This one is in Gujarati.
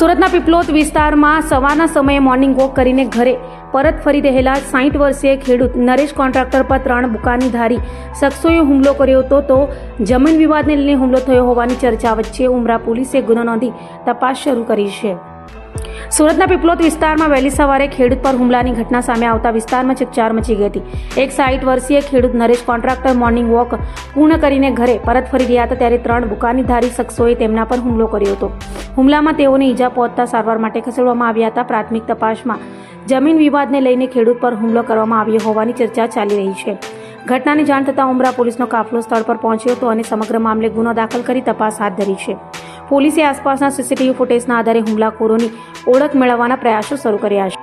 સુરતના પીપલોદ વિસ્તારમાં સવારના સમયે મોર્નિંગ વોક કરીને ઘરે પરત ફરી રહેલા 60 વર્ષીય ખેડૂત નરેશ કોન્ટ્રાક્ટર પર 3 બુકાનીધારી શખ્સોએ હુમલો કર્યો હતો તો જમીન વિવાદને લઈને હુમલો થયો હોવાની ચર્ચા વચ્ચે ઉમરા પોલીસે ગુનો નોંધી તપાસ શરૂ કરી છે। સુરતના પીપલોદ વિસ્તારમાં વહેલી સવારે ખેડૂત પર હુમલાની ઘટના સામે આવતા વિસ્તારમાં ચકચાર મચી ગઈ હતી। એક 60 વર્ષીય ખેડૂત નરેશ કોન્ટ્રાક્ટર મોર્નિંગ વોક પૂર્ણ કરીને ઘરે પરત ફરી રહ્યા હતા ત્યારે 3 બુકાનીધારી શખ્સોએ તેમના પર હુમલો કર્યો હતો। હુમલામાં તેઓને ઈજા પહોંચતા સારવાર માટે ખસેડવામાં આવ્યા હતા। પ્રાથમિક તપાસમાં જમીન વિવાદને લઈને ખેડૂત પર હુમલો કરવામાં આવ્યો હોવાની ચર્ચા ચાલી રહી છે। ઘટનાની જાણ થતાં ઉમરા પોલીસનો કાફલો સ્થળ પર પહોંચ્યો હતો અને સમગ્ર મામલે ગુનો દાખલ કરી તપાસ હાથ ધરી છે। પોલીસે આસપાસના સીસીટીવી ફૂટેજના આધારે હુમલાખોરોની ઓળખ મેળવવાના પ્રયાસો શરૂ કર્યા છે।